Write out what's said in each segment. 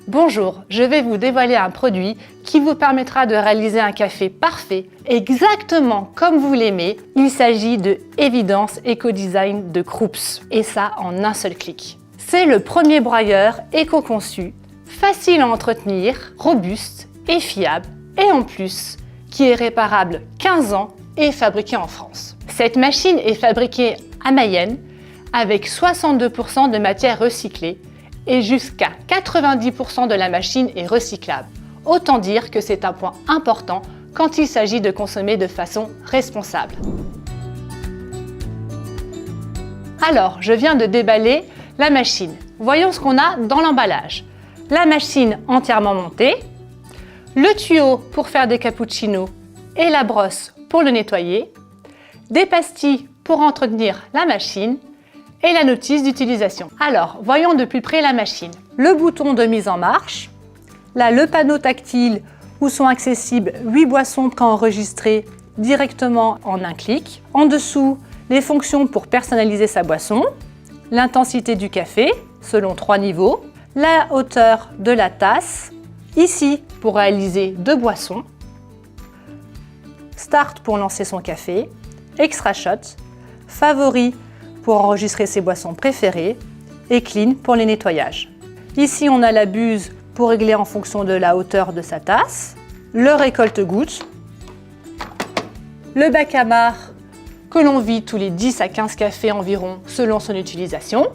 Bonjour, je vais vous dévoiler un produit qui vous permettra de réaliser un café parfait, exactement comme vous l'aimez. Il s'agit de Evidence Eco-Design de Krups, et ça en un seul clic. C'est le premier broyeur éco-conçu, facile à entretenir, robuste et fiable, et en plus, qui est réparable 15 ans et fabriqué en France. Cette machine est fabriquée à Mayenne avec 62% de matière recyclée et jusqu'à 90% de la machine est recyclable. Autant dire que c'est un point important quand il s'agit de consommer de façon responsable. Alors, je viens de déballer la machine. Voyons ce qu'on a dans l'emballage. La machine entièrement montée, le tuyau pour faire des cappuccinos et la brosse pour le nettoyer, des pastilles pour entretenir la machine et la notice d'utilisation. Alors, voyons de plus près la machine. Le bouton de mise en marche, là le panneau tactile où sont accessibles 8 boissons préenregistrées directement en un clic. En dessous, les fonctions pour personnaliser sa boisson, l'intensité du café selon 3 niveaux, la hauteur de la tasse, ici pour réaliser 2 boissons, Start pour lancer son café, Extra Shot, Favori pour enregistrer ses boissons préférées et Clean pour les nettoyages. Ici, on a la buse pour régler en fonction de la hauteur de sa tasse, le récolte-gouttes, le bac à marc que l'on vide tous les 10 à 15 cafés environ selon son utilisation.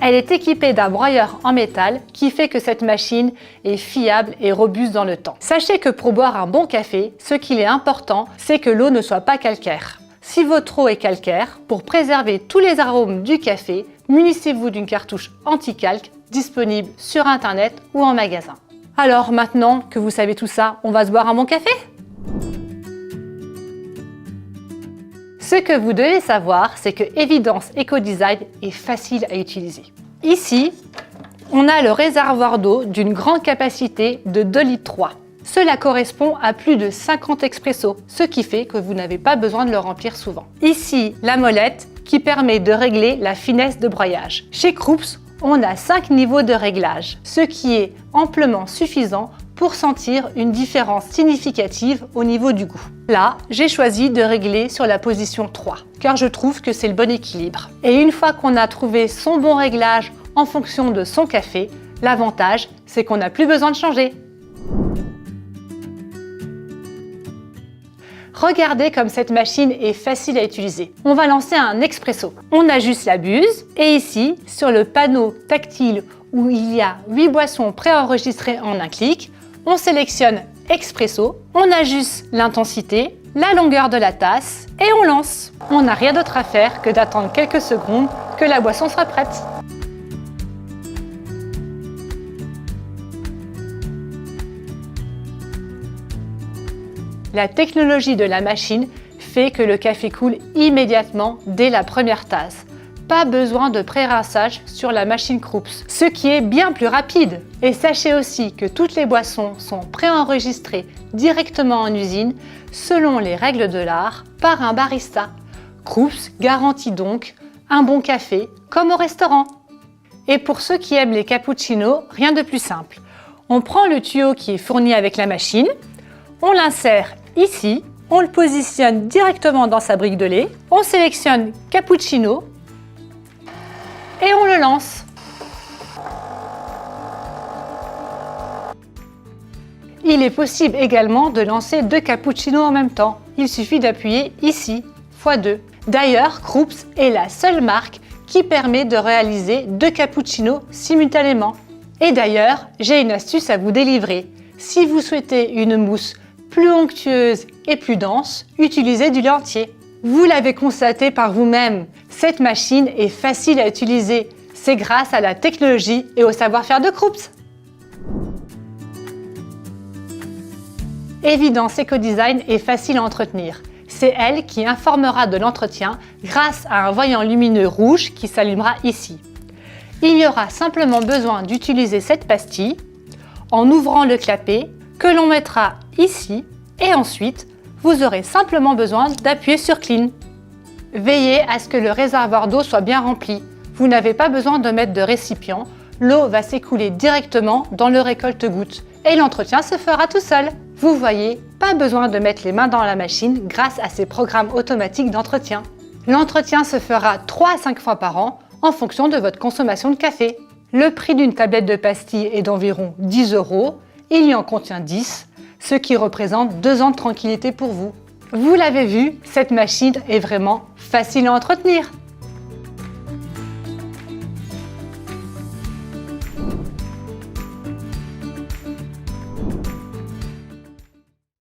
Elle est équipée d'un broyeur en métal qui fait que cette machine est fiable et robuste dans le temps. Sachez que pour boire un bon café, ce qu'il est important, c'est que l'eau ne soit pas calcaire. Si votre eau est calcaire, pour préserver tous les arômes du café, munissez-vous d'une cartouche anti-calque disponible sur Internet ou en magasin. Alors maintenant que vous savez tout ça, on va se boire un bon café ? Ce que vous devez savoir, c'est que Evidence Eco-Design est facile à utiliser. Ici, on a le réservoir d'eau d'une grande capacité de 2,3 litres. Cela correspond à plus de 50 expressos, ce qui fait que vous n'avez pas besoin de le remplir souvent. Ici, la molette qui permet de régler la finesse de broyage. Chez Krups, on a 5 niveaux de réglage, ce qui est amplement suffisant pour sentir une différence significative au niveau du goût. Là, j'ai choisi de régler sur la position 3, car je trouve que c'est le bon équilibre. Et une fois qu'on a trouvé son bon réglage en fonction de son café, l'avantage, c'est qu'on n'a plus besoin de changer. Regardez comme cette machine est facile à utiliser. On va lancer un expresso. On ajuste la buse et ici, sur le panneau tactile où il y a 8 boissons préenregistrées en un clic, on sélectionne Expresso, on ajuste l'intensité, la longueur de la tasse et on lance. On n'a rien d'autre à faire que d'attendre quelques secondes que la boisson soit prête. La technologie de la machine fait que le café coule immédiatement dès la première tasse. Pas besoin de pré-rinçage sur la machine Krups, ce qui est bien plus rapide. Et sachez aussi que toutes les boissons sont préenregistrées directement en usine selon les règles de l'art par un barista. Krups garantit donc un bon café comme au restaurant. Et pour ceux qui aiment les cappuccinos, rien de plus simple. On prend le tuyau qui est fourni avec la machine, on l'insère ici, on le positionne directement dans sa brique de lait, on sélectionne cappuccino et on le lance. Il est possible également de lancer 2 cappuccinos en même temps. Il suffit d'appuyer ici, x2. D'ailleurs, Krups est la seule marque qui permet de réaliser 2 cappuccinos simultanément. Et d'ailleurs, j'ai une astuce à vous délivrer. Si vous souhaitez une mousse plus onctueuse et plus dense, utilisez du lait entier. Vous l'avez constaté par vous-même, cette machine est facile à utiliser. C'est grâce à la technologie et au savoir-faire de Krups. Evidence Eco-Design est facile à entretenir. C'est elle qui informera de l'entretien grâce à un voyant lumineux rouge qui s'allumera ici. Il y aura simplement besoin d'utiliser cette pastille en ouvrant le clapet que l'on mettra ici et ensuite vous aurez simplement besoin d'appuyer sur Clean. Veillez à ce que le réservoir d'eau soit bien rempli. Vous n'avez pas besoin de mettre de récipient, l'eau va s'écouler directement dans le récolte-gouttes et l'entretien se fera tout seul. Vous voyez, pas besoin de mettre les mains dans la machine grâce à ces programmes automatiques d'entretien. L'entretien se fera 3 à 5 fois par an en fonction de votre consommation de café. Le prix d'une tablette de pastilles est d'environ 10 €, il y en contient 10, ce qui représente 2 ans de tranquillité pour vous. Vous l'avez vu, cette machine est vraiment facile à entretenir.